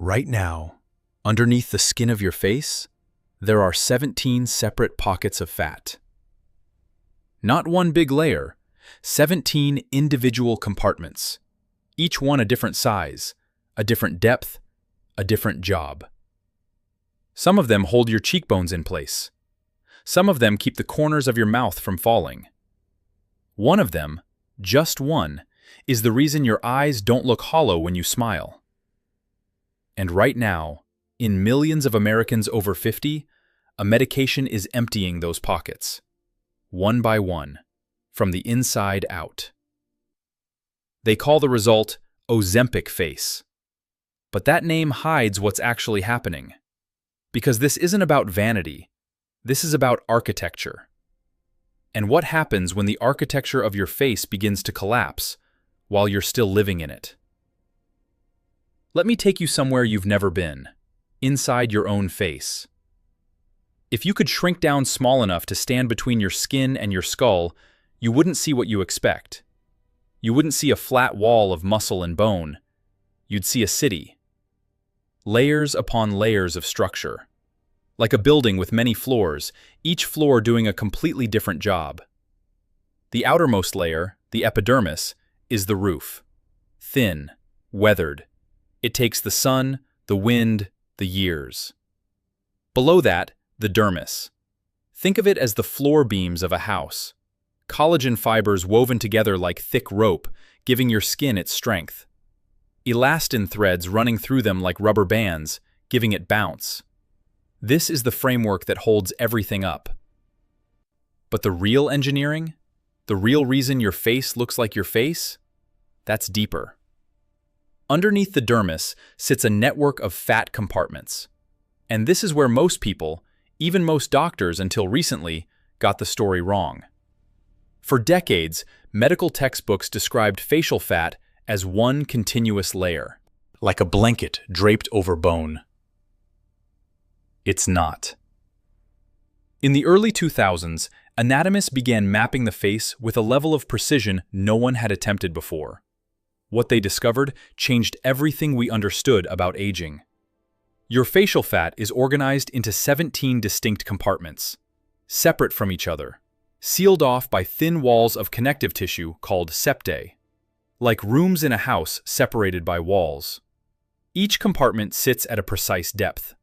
Right now, underneath the skin of your face, there are 17 separate pockets of fat. Not one big layer, 17 individual compartments, each one a different size, a different depth, a different job. Some of them hold your cheekbones in place. Some of them keep the corners of your mouth from falling. One of them, just one, is the reason your eyes don't look hollow when you smile. And right now, in millions of Americans over 50, a medication is emptying those pockets, one by one, from the inside out. They call the result Ozempic face. But that name hides what's actually happening. Because this isn't about vanity, this is about architecture. And what happens when the architecture of your face begins to collapse while you're still living in it? Let me take you somewhere you've never been, inside your own face. If you could shrink down small enough to stand between your skin and your skull, you wouldn't see what you expect. You wouldn't see a flat wall of muscle and bone. You'd see a city. Layers upon layers of structure. Like a building with many floors, each floor doing a completely different job. The outermost layer, the epidermis, is the roof. Thin, weathered. It takes the sun, the wind, the years. Below that, the dermis. Think of it as the floor beams of a house. Collagen fibers woven together like thick rope, giving your skin its strength. Elastin threads running through them like rubber bands, giving it bounce. This is the framework that holds everything up. But the real engineering? The real reason your face looks like your face? That's deeper. Underneath the dermis sits a network of fat compartments. And this is where most people, even most doctors until recently, got the story wrong. For decades, medical textbooks described facial fat as one continuous layer, like a blanket draped over bone. It's not. In the early 2000s, anatomists began mapping the face with a level of precision no one had attempted before. What they discovered changed everything we understood about aging. Your facial fat is organized into 17 distinct compartments, separate from each other, sealed off by thin walls of connective tissue called septae, like rooms in a house separated by walls. Each compartment sits at a precise depth.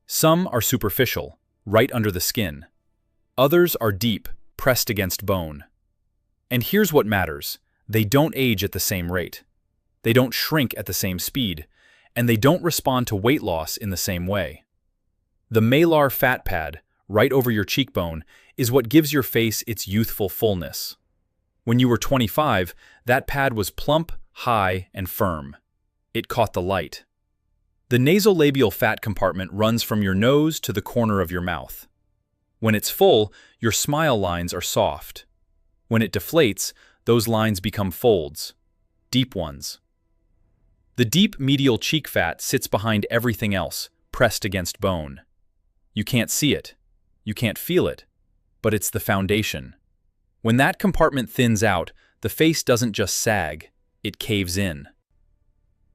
Some are superficial, right under the skin. Others are deep, pressed against bone. And here's what matters: they don't age at the same rate. They don't shrink at the same speed, and they don't respond to weight loss in the same way. The malar fat pad, right over your cheekbone, is what gives your face its youthful fullness. When you were 25, that pad was plump, high, and firm. It caught the light. The nasolabial fat compartment runs from your nose to the corner of your mouth. When it's full, your smile lines are soft. When it deflates, those lines become folds, deep ones. The deep medial cheek fat sits behind everything else, pressed against bone. You can't see it, you can't feel it, but it's the foundation. When that compartment thins out, the face doesn't just sag, it caves in.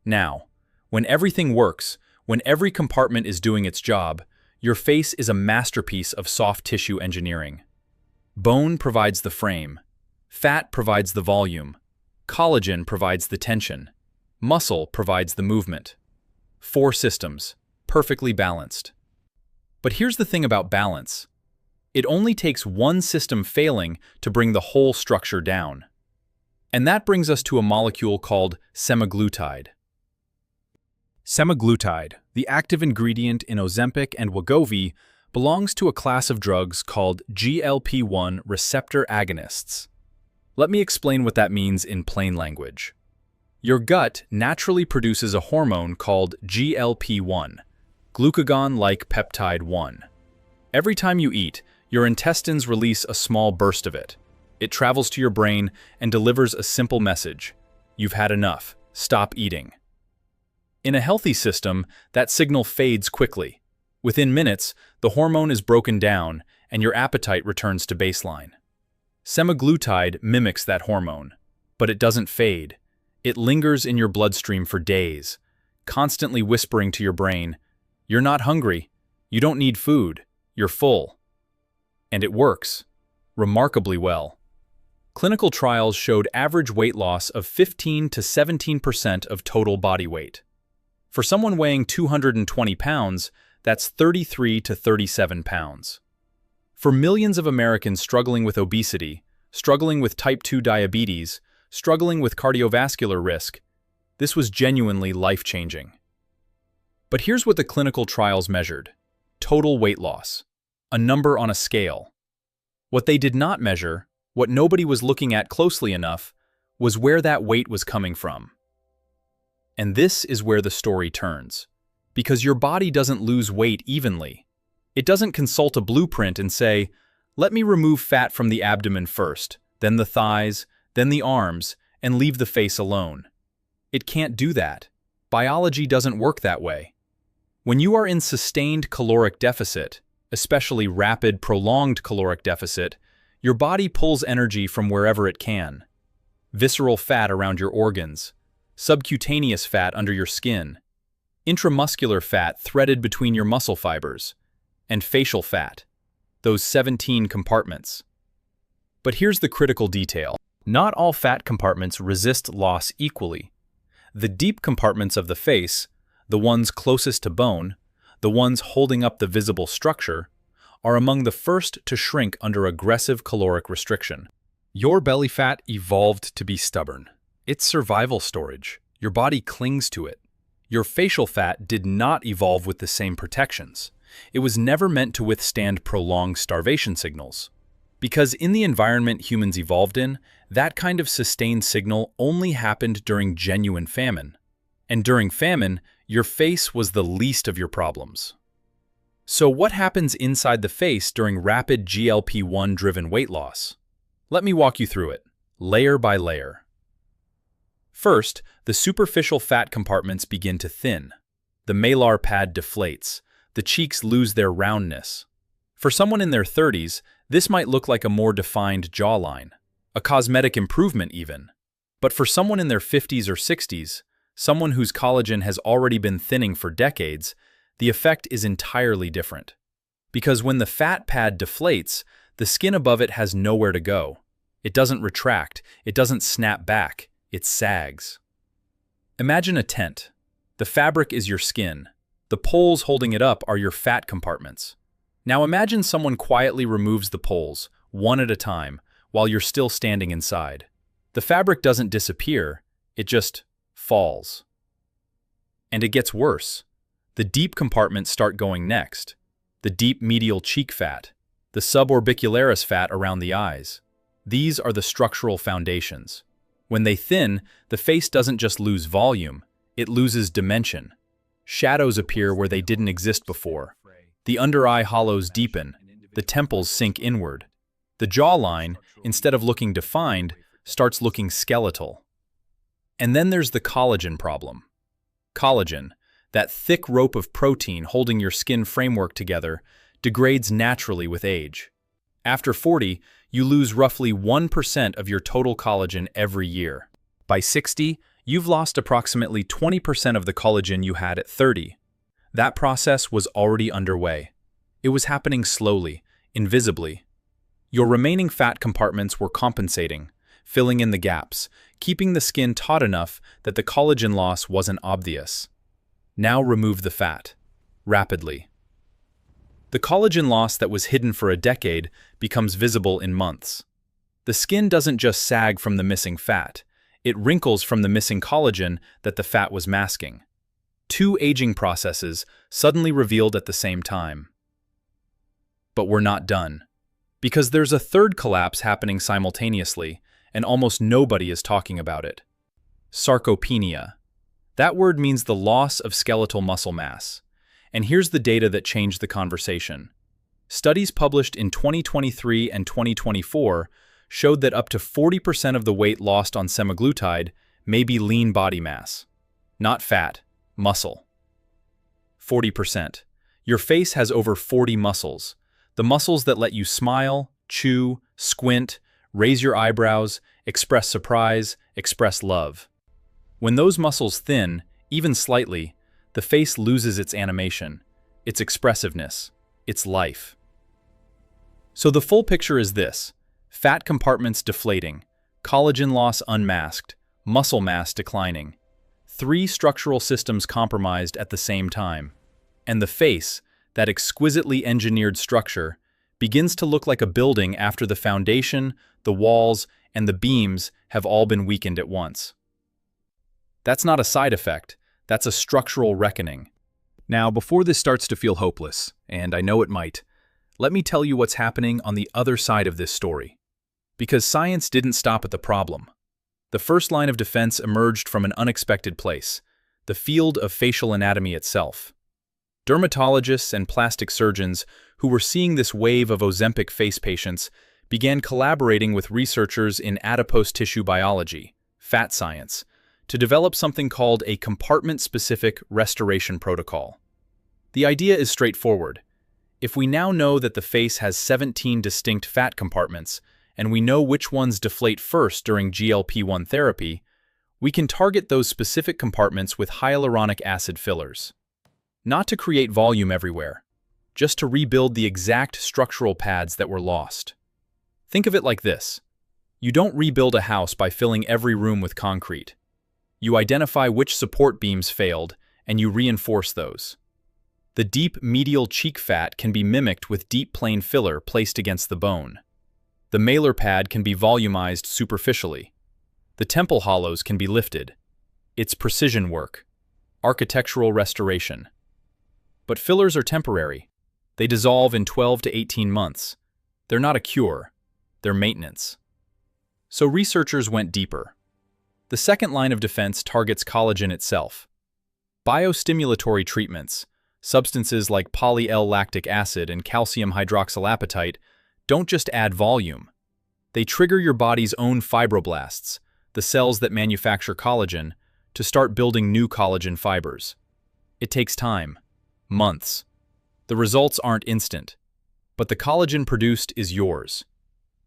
Now, when everything works, when every compartment is doing its job, your face is a masterpiece of soft tissue engineering. Bone provides the frame, fat provides the volume, collagen provides the tension, muscle provides the movement. 4 systems, perfectly balanced. But here's the thing about balance. It only takes one system failing to bring the whole structure down. And that brings us to a molecule called semaglutide. Semaglutide, the active ingredient in Ozempic and Wegovy, belongs to a class of drugs called GLP-1 receptor agonists. Let me explain what that means in plain language. Your gut naturally produces a hormone called GLP-1, glucagon-like peptide 1. Every time you eat, your intestines release a small burst of it. It travels to your brain and delivers a simple message: you've had enough, stop eating. In a healthy system, that signal fades quickly. Within minutes, the hormone is broken down and your appetite returns to baseline. Semaglutide mimics that hormone, but it doesn't fade. It lingers in your bloodstream for days, constantly whispering to your brain, "You're not hungry. You don't need food. You're full." And it works remarkably well. Clinical trials showed average weight loss of 15 to 17% of total body weight. For someone weighing 220 pounds, that's 33 to 37 pounds. For millions of Americans struggling with obesity, struggling with type 2 diabetes, struggling with cardiovascular risk, this was genuinely life-changing. But here's what the clinical trials measured: total weight loss, a number on a scale. What they did not measure, what nobody was looking at closely enough, was where that weight was coming from. And this is where the story turns. Because your body doesn't lose weight evenly. It doesn't consult a blueprint and say, "Let me remove fat from the abdomen first, then the thighs, then the arms, and leave the face alone." It can't do that. Biology doesn't work that way. When you are in sustained caloric deficit, especially rapid, prolonged caloric deficit, your body pulls energy from wherever it can. Visceral fat around your organs, subcutaneous fat under your skin, intramuscular fat threaded between your muscle fibers, and facial fat, those 17 compartments. But here's the critical detail. Not all fat compartments resist loss equally. The deep compartments of the face, the ones closest to bone, the ones holding up the visible structure, are among the first to shrink under aggressive caloric restriction. Your belly fat evolved to be stubborn. It's survival storage. Your body clings to it. Your facial fat did not evolve with the same protections. It was never meant to withstand prolonged starvation signals. Because in the environment humans evolved in, that kind of sustained signal only happened during genuine famine. And during famine, your face was the least of your problems. So what happens inside the face during rapid GLP-1-driven weight loss? Let me walk you through it, layer by layer. First, the superficial fat compartments begin to thin. The malar pad deflates. The cheeks lose their roundness. For someone in their 30s, this might look like a more defined jawline, a cosmetic improvement even. But for someone in their 50s or 60s, someone whose collagen has already been thinning for decades, the effect is entirely different. Because when the fat pad deflates, the skin above it has nowhere to go. It doesn't retract, it doesn't snap back, it sags. Imagine a tent. The fabric is your skin. The poles holding it up are your fat compartments. Now imagine someone quietly removes the poles, one at a time, while you're still standing inside. The fabric doesn't disappear, it just falls. And it gets worse. The deep compartments start going next. The deep medial cheek fat, the suborbicularis fat around the eyes. These are the structural foundations. When they thin, the face doesn't just lose volume, it loses dimension. Shadows appear where they didn't exist before. The under-eye hollows deepen, the temples sink inward. The jawline, instead of looking defined, starts looking skeletal. And then there's the collagen problem. Collagen, that thick rope of protein holding your skin framework together, degrades naturally with age. After 40, you lose roughly 1% of your total collagen every year. By 60, you've lost approximately 20% of the collagen you had at 30. That process was already underway. It was happening slowly, invisibly. Your remaining fat compartments were compensating, filling in the gaps, keeping the skin taut enough that the collagen loss wasn't obvious. Now remove the fat, rapidly. The collagen loss that was hidden for a decade becomes visible in months. The skin doesn't just sag from the missing fat, it wrinkles from the missing collagen that the fat was masking. Two aging processes suddenly revealed at the same time. But we're not done. Because there's a third collapse happening simultaneously, and almost nobody is talking about it. Sarcopenia. That word means the loss of skeletal muscle mass. And here's the data that changed the conversation. Studies published in 2023 and 2024 showed that up to 40% of the weight lost on semaglutide may be lean body mass. Not fat, muscle. 40%. Your face has over 40 muscles. The muscles that let you smile, chew, squint, raise your eyebrows, express surprise, express love. When those muscles thin, even slightly, the face loses its animation, its expressiveness, its life. So the full picture is this: fat compartments deflating, collagen loss unmasked, muscle mass declining. 3 structural systems compromised at the same time. And the face, that exquisitely engineered structure, begins to look like a building after the foundation, the walls, and the beams have all been weakened at once. That's not a side effect, that's a structural reckoning. Now, before this starts to feel hopeless, and I know it might, let me tell you what's happening on the other side of this story. Because science didn't stop at the problem. The first line of defense emerged from an unexpected place: the field of facial anatomy itself. Dermatologists and plastic surgeons who were seeing this wave of Ozempic face patients began collaborating with researchers in adipose tissue biology, fat science, to develop something called a compartment-specific restoration protocol. The idea is straightforward. If we now know that the face has 17 distinct fat compartments, and we know which ones deflate first during GLP-1 therapy, we can target those specific compartments with hyaluronic acid fillers. Not to create volume everywhere, just to rebuild the exact structural pads that were lost. Think of it like this: you don't rebuild a house by filling every room with concrete. You identify which support beams failed, and you reinforce those. The deep medial cheek fat can be mimicked with deep plane filler placed against the bone. The malar pad can be volumized superficially. The temple hollows can be lifted. It's precision work, architectural restoration. But fillers are temporary. They dissolve in 12 to 18 months. They're not a cure, they're maintenance. So researchers went deeper. The second line of defense targets collagen itself. Biostimulatory treatments, substances like poly-L-lactic acid and calcium hydroxylapatite, don't just add volume. They trigger your body's own fibroblasts, the cells that manufacture collagen, to start building new collagen fibers. It takes time, months. The results aren't instant, but the collagen produced is yours.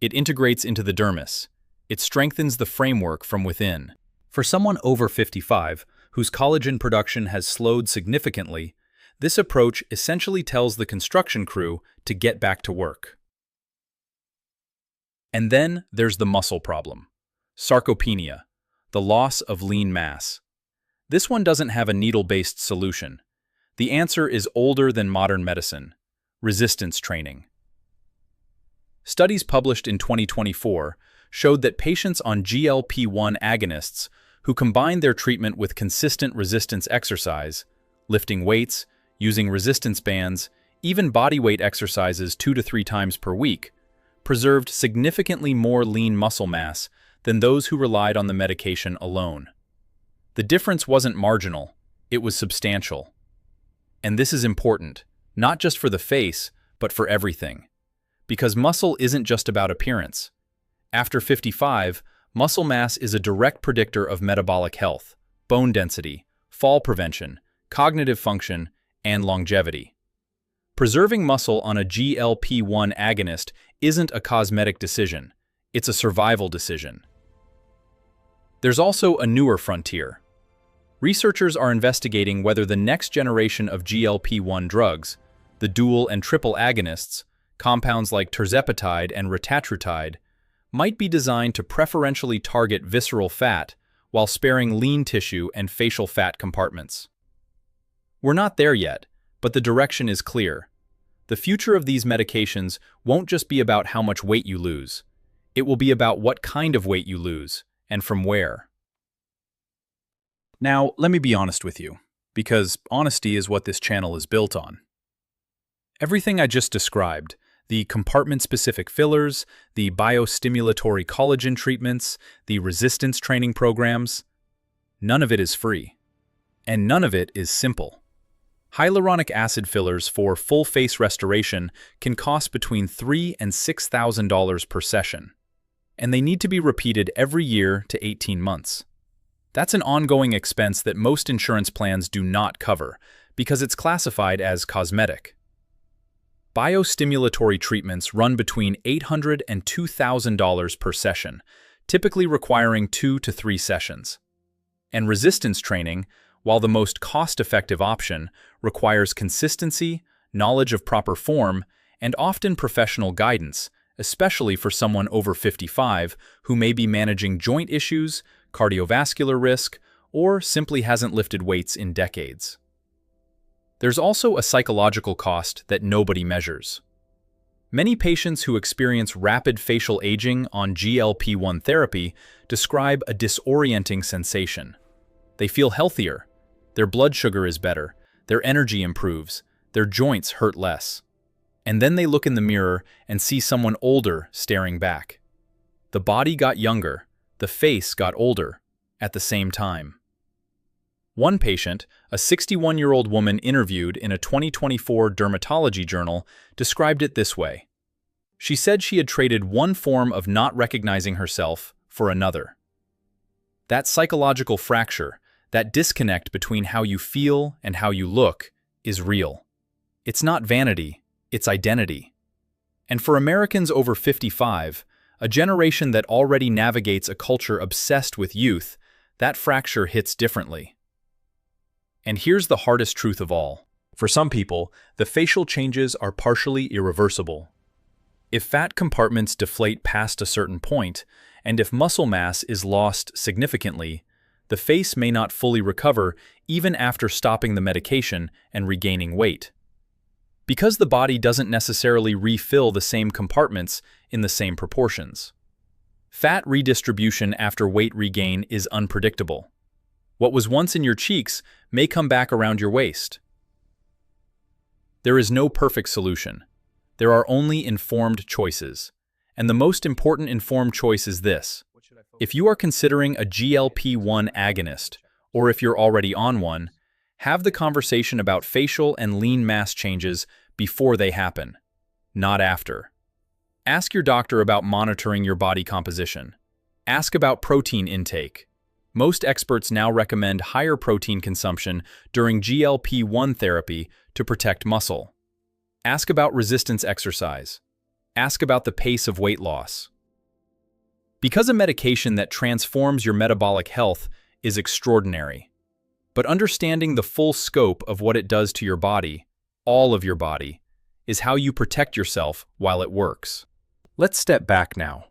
It integrates into the dermis. It strengthens the framework from within. For someone over 55 whose collagen production has slowed significantly, this approach essentially tells the construction crew to get back to work. And then there's the muscle problem. Sarcopenia, the loss of lean mass. This one doesn't have a needle-based solution. The answer is older than modern medicine: resistance training. Studies published in 2024 showed that patients on GLP-1 agonists who combined their treatment with consistent resistance exercise, lifting weights, using resistance bands, even bodyweight exercises 2 to 3 times per week, preserved significantly more lean muscle mass than those who relied on the medication alone. The difference wasn't marginal, it was substantial. And this is important, not just for the face, but for everything. Because muscle isn't just about appearance. After 55, muscle mass is a direct predictor of metabolic health, bone density, fall prevention, cognitive function, and longevity. Preserving muscle on a GLP-1 agonist isn't a cosmetic decision, it's a survival decision. There's also a newer frontier. Researchers are investigating whether the next generation of GLP-1 drugs, the dual and triple agonists, compounds like tirzepatide and retatrutide, might be designed to preferentially target visceral fat while sparing lean tissue and facial fat compartments. We're not there yet, but the direction is clear. The future of these medications won't just be about how much weight you lose. It will be about what kind of weight you lose, and from where. Now, let me be honest with you, because honesty is what this channel is built on. Everything I just described, the compartment-specific fillers, the biostimulatory collagen treatments, the resistance training programs, none of it is free. And none of it is simple. Hyaluronic acid fillers for full face restoration can cost between $3,000 and $6,000 per session, and they need to be repeated every year to 18 months. That's an ongoing expense that most insurance plans do not cover because it's classified as cosmetic. Biostimulatory treatments run between $800 and $2,000 per session, typically requiring 2 to 3 sessions. And resistance training, while the most cost-effective option requires consistency, knowledge of proper form, and often professional guidance, especially for someone over 55 who may be managing joint issues, cardiovascular risk, or simply hasn't lifted weights in decades. There's also a psychological cost that nobody measures. Many patients who experience rapid facial aging on GLP-1 therapy describe a disorienting sensation. They feel healthier, their blood sugar is better, their energy improves, their joints hurt less. And then they look in the mirror and see someone older staring back. The body got younger, the face got older, at the same time. One patient, a 61-year-old woman interviewed in a 2024 dermatology journal, described it this way. She said she had traded one form of not recognizing herself for another. That psychological fracture, that disconnect between how you feel and how you look, is real. It's not vanity, it's identity. And for Americans over 55, a generation that already navigates a culture obsessed with youth, that fracture hits differently. And here's the hardest truth of all. For some people, the facial changes are partially irreversible. If fat compartments deflate past a certain point, and if muscle mass is lost significantly, the face may not fully recover even after stopping the medication and regaining weight. Because the body doesn't necessarily refill the same compartments in the same proportions. Fat redistribution after weight regain is unpredictable. What was once in your cheeks may come back around your waist. There is no perfect solution. There are only informed choices. And the most important informed choice is this. If you are considering a GLP-1 agonist, or if you're already on one, have the conversation about facial and lean mass changes before they happen, not after. Ask your doctor about monitoring your body composition. Ask about protein intake. Most experts now recommend higher protein consumption during GLP-1 therapy to protect muscle. Ask about resistance exercise. Ask about the pace of weight loss. Because a medication that transforms your metabolic health is extraordinary, but understanding the full scope of what it does to your body, all of your body, is how you protect yourself while it works. Let's step back now,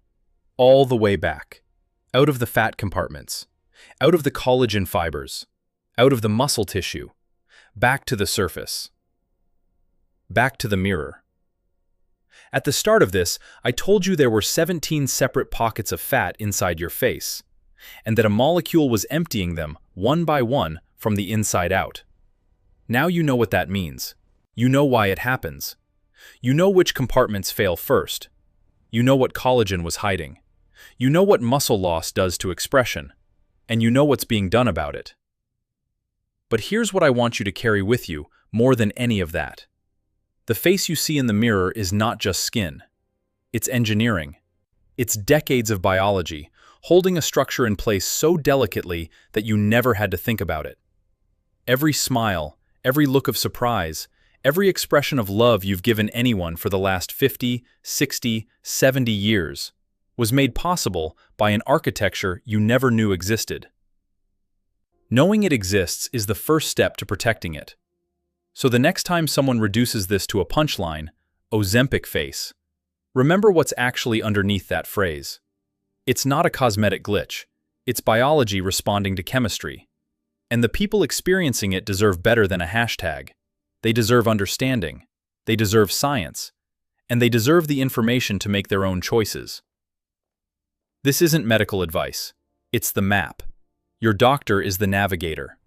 all the way back, out of the fat compartments, out of the collagen fibers, out of the muscle tissue, back to the surface, back to the mirror. At the start of this, I told you there were 17 separate pockets of fat inside your face, and that a molecule was emptying them one by one from the inside out. Now you know what that means. You know why it happens. You know which compartments fail first. You know what collagen was hiding. You know what muscle loss does to expression. And you know what's being done about it. But here's what I want you to carry with you more than any of that. The face you see in the mirror is not just skin. It's engineering. It's decades of biology, holding a structure in place so delicately that you never had to think about it. Every smile, every look of surprise, every expression of love you've given anyone for the last 50, 60, 70 years was made possible by an architecture you never knew existed. Knowing it exists is the first step to protecting it. So the next time someone reduces this to a punchline, Ozempic face, remember what's actually underneath that phrase. It's not a cosmetic glitch. It's biology responding to chemistry. And the people experiencing it deserve better than a hashtag. They deserve understanding. They deserve science. And they deserve the information to make their own choices. This isn't medical advice. It's the map. Your doctor is the navigator.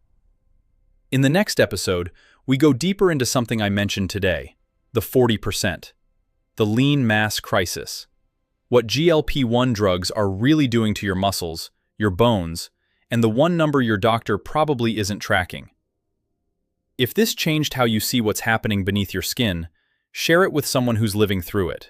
In the next episode, we go deeper into something I mentioned today, the 40%, the lean mass crisis. What GLP-1 drugs are really doing to your muscles, your bones, and the one number your doctor probably isn't tracking. If this changed how you see what's happening beneath your skin, share it with someone who's living through it.